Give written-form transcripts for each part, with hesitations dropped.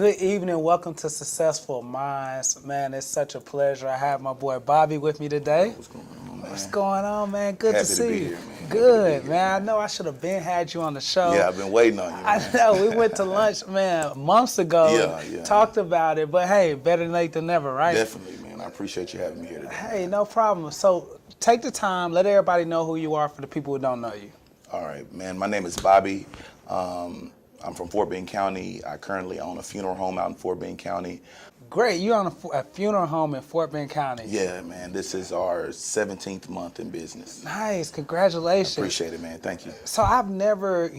Good evening. Welcome to Successful Minds. Man, it's such a pleasure. I have my boy Bobby with me today. What's going on, man? What's going on, man? Good Happy to to see be you. here, man. Good, Here, man. I know I should have had you on the show. Yeah, I've been waiting on you, I man. know. We went to lunch, man, months ago. Yeah. Talked about it, but hey, better late than never, right? Definitely, man. I appreciate you having me here today. Hey, no problem. So take the time. Let everybody know who you are for the people who don't know you. All right, man. My name is Bobby. I'm from Fort Bend County. I currently own a funeral home out in Fort Bend County. Great. You're on a funeral home in Fort Bend County. Yeah, man. This is our 17th month in business. Nice. Congratulations. Appreciate it, man. Thank you. So I've never,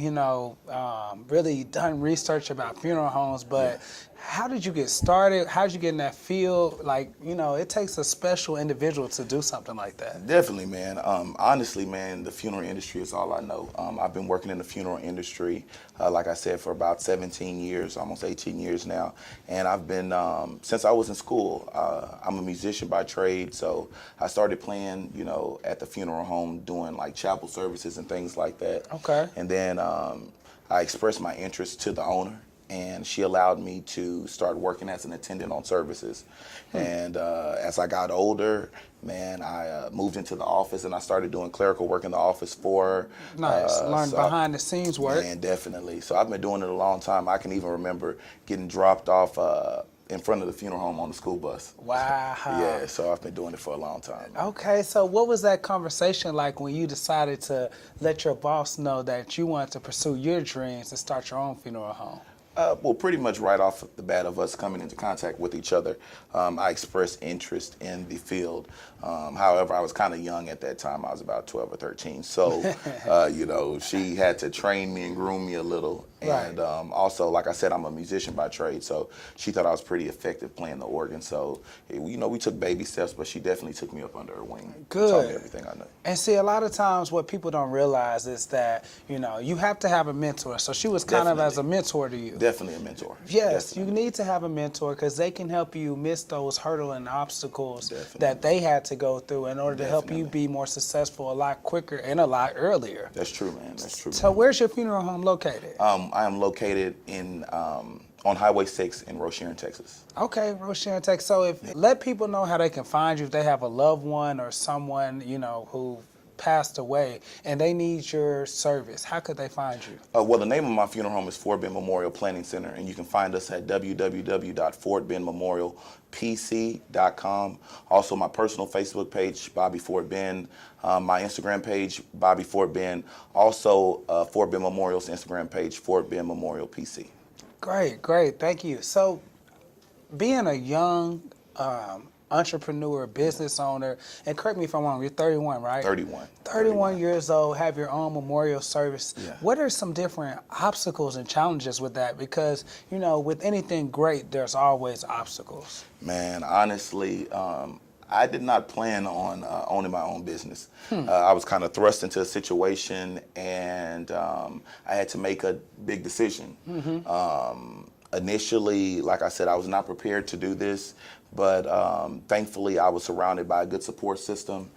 really done research about funeral homes, but how did you get started? How did you get in that field? Like, it takes a special individual to do something like that. Definitely, man. Honestly, man, the funeral industry is all I know. I've been working in the funeral industry, like I said, for about 17 years, almost 18 years now. And I've been, since I was in school, I'm a musician by trade. So I started playing, at the funeral home, doing like chapel services and things like that. Okay. And then I expressed my interest to the owner, and she allowed me to start working as an attendant on services. And as I got older, man, I moved into the office and I started doing clerical work in the office for her. Nice. Learn behind the scenes work. Man, definitely. So I've been doing it a long time. I can even remember getting dropped off in front of the funeral home on the school bus. Wow. Yeah, so I've been doing it for a long time. Okay, so what was that conversation like when you decided to let your boss know that you wanted to pursue your dreams and start your own funeral home? Well, pretty much right off the bat of us coming into contact with each other, I expressed interest in the field. However, I was kind of young at that time. I was about 12 or 13. So, she had to train me and groom me a little. And also, like I said, I'm a musician by trade. So she thought I was pretty effective playing the organ. So, we took baby steps, but she definitely took me up under her wing. Good. Taught me everything I know. And see, a lot of times what people don't realize is that, you have to have a mentor. So she was kind of as a mentor to you. Definitely a mentor. Yes, Definitely. You need to have a mentor because they can help you miss those hurdles and obstacles that they had to go through in order to help you be more successful a lot quicker and a lot earlier. That's true, man. That's true. So where's your funeral home located? I am located in on Highway 6 in Rocheron, Texas. Okay, Rocheron, Texas. So let people know how they can find you if they have a loved one or someone, who passed away and they need your service. How could they find you? Well, the name of my funeral home is Fort Bend Memorial Planning Center, and you can find us at www.fortbendmemorialpc.com. Also, my personal Facebook page, Bobby Fort Bend. My Instagram page, Bobby Fort Bend. Also, Fort Bend Memorial's Instagram page, Fort Bend Memorial PC. Great. Thank you. So, being a young entrepreneur, business owner, and correct me if I'm wrong, you're 31, right? 31. 31 years old, have your own memorial service. Yeah. What are some different obstacles and challenges with that? Because, with anything great, there's always obstacles. Man, honestly, I did not plan on owning my own business. I was kind of thrust into a situation, and I had to make a big decision. Initially, like I said, I was not prepared to do this, but thankfully I was surrounded by a good support system,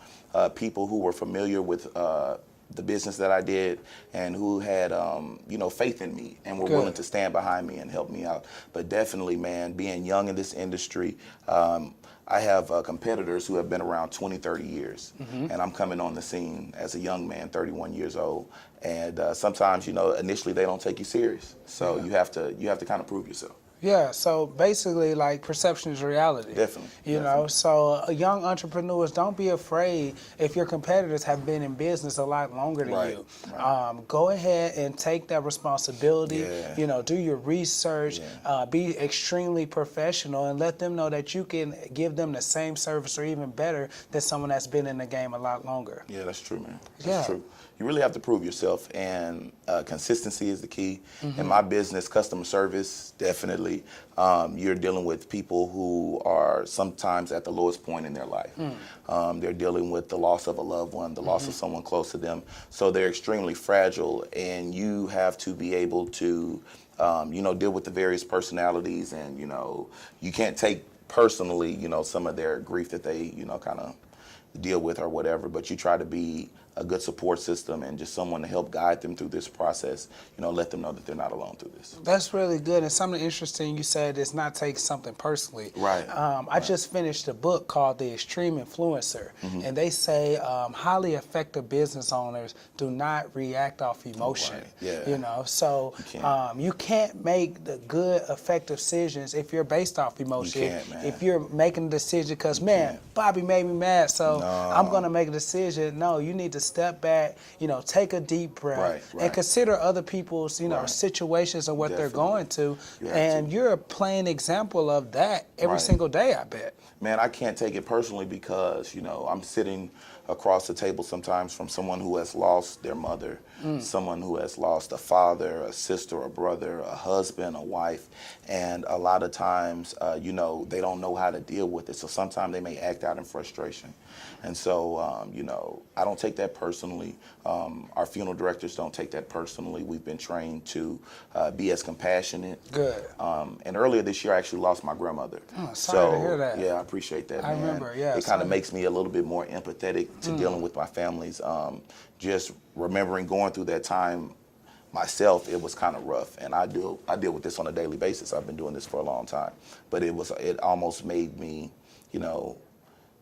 people who were familiar with the business that I did and who had, faith in me and were willing to stand behind me and help me out. But definitely, man, being young in this industry, I have competitors who have been around 20, 30 years, and I'm coming on the scene as a young man, 31 years old. And sometimes, initially they don't take you serious. So you have to kind of prove yourself. Yeah, so basically, like, perception is reality. Definitely. So young entrepreneurs, don't be afraid if your competitors have been in business a lot longer than you. Right. Go ahead and take that responsibility. Yeah. Do your research. Be extremely professional and let them know that you can give them the same service or even better than someone that's been in the game a lot longer. Yeah, that's true, man. That's true. You really have to prove yourself, and consistency is the key. In my business, customer service, definitely. You're dealing with people who are sometimes at the lowest point in their life. They're dealing with the loss of a loved one, the loss of someone close to them. So they're extremely fragile, and you have to be able to, deal with the various personalities, and, you can't take personally, some of their grief that they, kind of deal with or whatever, but you try to be a good support system and just someone to help guide them through this process, let them know that they're not alone through this. That's really good. And something interesting you said is not take something personally. Right. I just finished a book called The Extreme Influencer, and they say highly effective business owners do not react off emotion. Right. Yeah. So you can't make the good, effective decisions if you're based off emotion. You can't, man. If you're making a decision because, man, Bobby made me mad, so I'm going to make a decision. No, you need to step back, take a deep breath, Right. and consider other people's, Right. situations and what they're Definitely. going to. You have And to. you're a plain example of that every Right. single day, I bet. Man, I can't take it personally because, I'm sitting across the table sometimes from someone who has lost their mother, someone who has lost a father, a sister, a brother, a husband, a wife. And a lot of times, they don't know how to deal with it. So sometimes they may act out in frustration. And so, I don't take that personally. Our funeral directors don't take that personally. We've been trained to be as compassionate. Good. And earlier this year, I actually lost my grandmother. Oh, sorry to hear that. Yeah, I appreciate that, I man. remember, yeah, It kind sorry. of makes me a little bit more empathetic to dealing with my families. Just remembering going through that time myself, it was kind of rough. And I deal with this on a daily basis. I've been doing this for a long time. But it almost made me,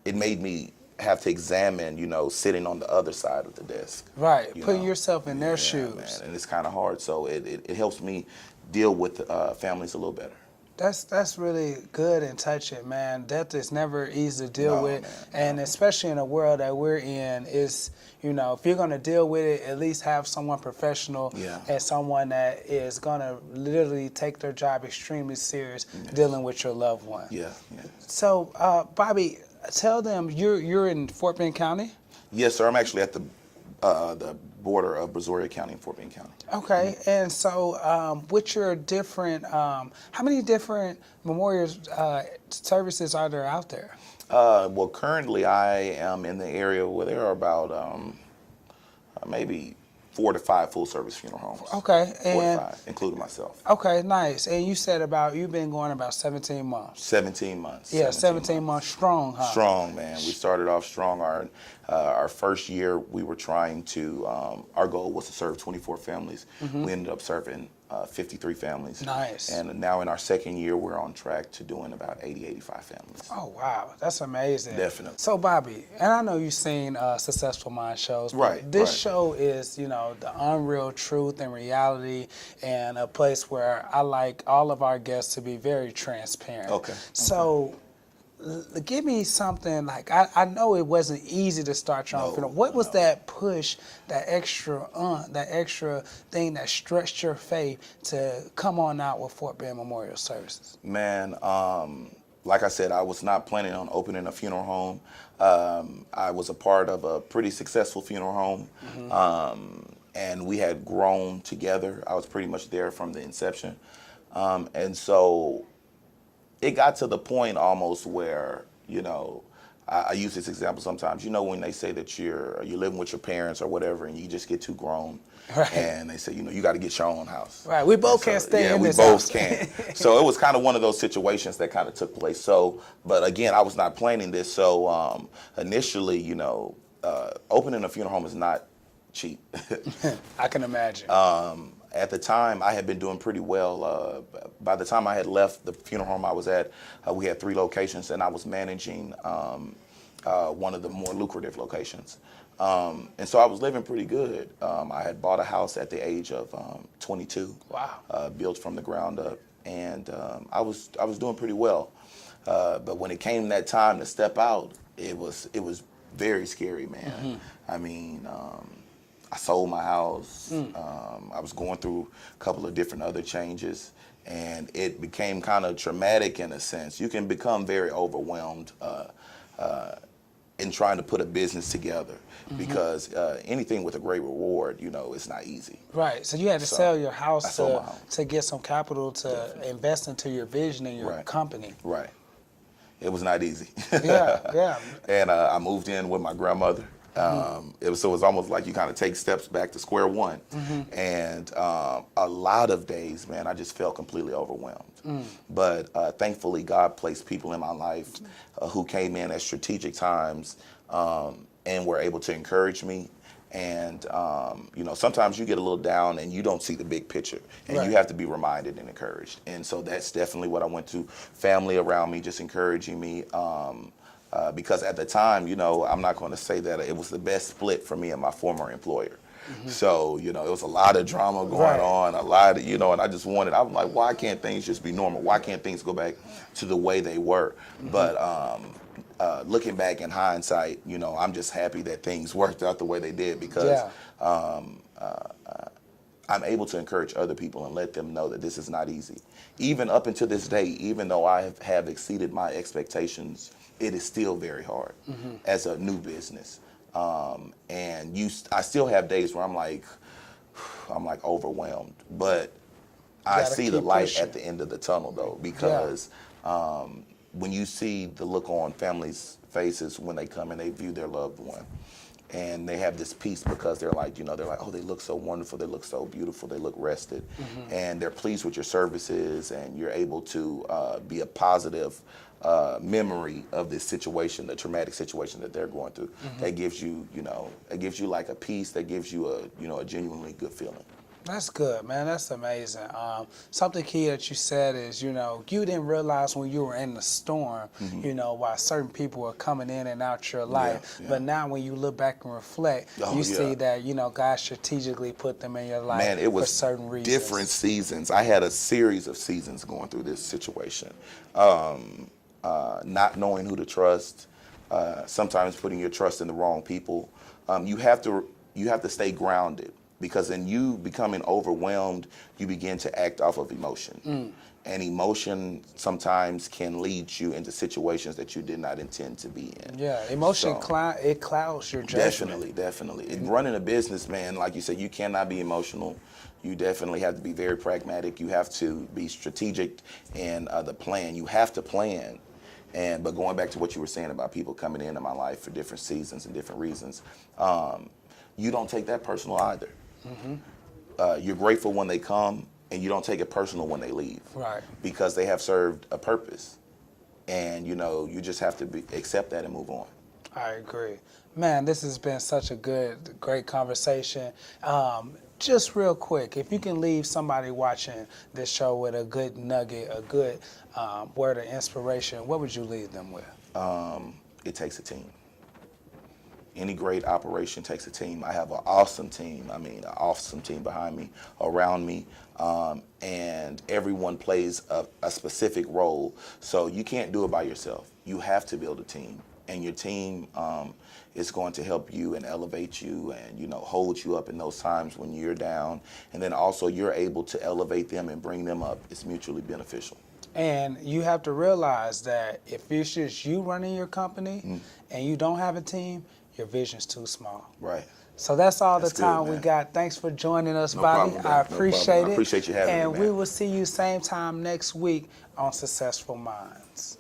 it made me have to examine, sitting on the other side of the desk. Right. you Putting know. yourself in their Yeah, shoes. man, and it's kind of hard. So it helps me deal with families a little better. That's really good and touching, man. Death is never easy to deal No, with, man, and especially in the world that we're in, is if you're gonna deal with it, at least have someone professional Yeah. and someone that is gonna literally take their job extremely serious, dealing with your loved one. Yeah. So, Bobby, tell them you're in Fort Bend County. Yes, sir. I'm actually at the border of Brazoria County and Fort Bend County. Okay, and so with your different, how many different memorial services are there out there? Well, currently I am in the area where there are about maybe 4 to 5 full-service funeral homes. Okay, 4 to and 5, including myself. okay, nice. And you said you've been going about 17 months. 17 months. Yeah, 17 months strong, huh? Strong, man. We started off strong. Our first year, we were trying to. Our goal was to serve 24 families. We ended up serving 53 families. Nice. And now in our second year, we're on track to doing about 80, 85 families. Oh, wow. That's amazing. Definitely. So, Bobby, and I know you've seen Successful Mind shows. But Right, this right. show is, the unreal truth and reality, and a place where I like all of our guests to be very transparent. Okay. So, give me something like, I know it wasn't easy to start your own funeral. What was that push, that extra thing that stretched your faith to come on out with Fort Bend Memorial Services? Man, like I said, I was not planning on opening a funeral home. I was a part of a pretty successful funeral home, and we had grown together. I was pretty much there from the inception. And so it got to the point almost where, I use this example sometimes. When they say that you're living with your parents or whatever, and you just get too grown, Right. and they say, you got to get your own house. Right, we both So, can't stay yeah, in we this both house. can. So it was kind of one of those situations that kind of took place. So, but again, I was not planning this. So initially, opening a funeral home is not cheap. I can imagine. At the time, I had been doing pretty well. By the time I had left the funeral home I was at, we had 3 locations, and I was managing one of the more lucrative locations. And so I was living pretty good. I had bought a house at the age of 22. Wow. Built from the ground up, and I was doing pretty well. But when it came that time to step out, it was very scary, man. I mean, I sold my house. I was going through a couple of different other changes, and it became kind of traumatic in a sense. You can become very overwhelmed in trying to put a business together because anything with a great reward, it's not easy. Right. So you had to sell your I house sold my house. to get some capital to invest into your vision and your Right. company. Right. It was not easy. Yeah. And I moved in with my grandmother. It was almost like you kind of take steps back to square one. And a lot of days, man, I just felt completely overwhelmed. But thankfully, God placed people in my life who came in at strategic times and were able to encourage me And you know, sometimes you get a little down and you don't see the big picture, and Right. you have to be reminded and encouraged. And so that's definitely what I went to. Family around me just encouraging me. Because at the time, you know, I'm not going to say that it was the best split for me and my former employer. So, you know, it was a lot of drama going Right. on, a lot of, you know, and I just wanted, I'm like, why can't things just be normal? Why can't things go back to the way they were? But looking back in hindsight, you know, I'm just happy that things worked out the way they did, because I'm able to encourage other people and let them know that this is not easy. Even up until this day, even though I have exceeded my expectations, it is still very hard as a new business. And I still have days where I'm like overwhelmed, but I Gotta see the keep light pushing. at the end of the tunnel, though, because when you see the look on families' faces when they come and they view their loved one, and they have this peace because they're like, you know, they're like, oh, they look so wonderful, they look so beautiful, they look rested, and they're pleased with your services, and you're able to be a positive memory of this situation, the traumatic situation that they're going through. That gives you, you know, it gives you like a peace, that gives you a, you know, a genuinely good feeling. That's good, man. That's amazing. Something key that you said is, you know, you didn't realize when you were in the storm, you know, why certain people were coming in and out your life. yeah. But now when you look back and reflect, Oh, you yeah. see that, you know, God strategically put them in your life Man, it was for certain reasons. different seasons. I had a series of seasons going through this situation. Not knowing who to trust, sometimes putting your trust in the wrong people. You have to stay grounded, because in you becoming overwhelmed, you begin to act off of emotion. And emotion sometimes can lead you into situations that you did not intend to be in. Yeah, emotion So- it clouds your judgment. Definitely. In running a business, man, like you said, you cannot be emotional. You definitely have to be very pragmatic. You have to be strategic in the plan. You have to plan. But going back to what you were saying about people coming into my life for different seasons and different reasons, you don't take that personal either. You're grateful when they come, and you don't take it personal when they leave. Right. Because they have served a purpose. And, you know, you just have to accept that and move on. I agree. Man, this has been such a great conversation. Just real quick, if you can leave somebody watching this show with a good nugget, a good word of inspiration, what would you leave them with? It takes a team. Any great operation takes a team. I have an awesome team. I mean, an awesome team behind me, around me, and everyone plays a specific role. So you can't do it by yourself. You have to build a team, and your team is going to help you and elevate you, and, you know, hold you up in those times when you're down. And then also you're able to elevate them and bring them up. It's mutually beneficial. And you have to realize that if it's just you running your company and you don't have a team, your vision's too small. Right. So that's all That's the time good, we man. got. Thanks for joining us, No Bobby. problem, I man. No problem. appreciate I it. appreciate you having me, And man. we will see you same time next week on Successful Minds.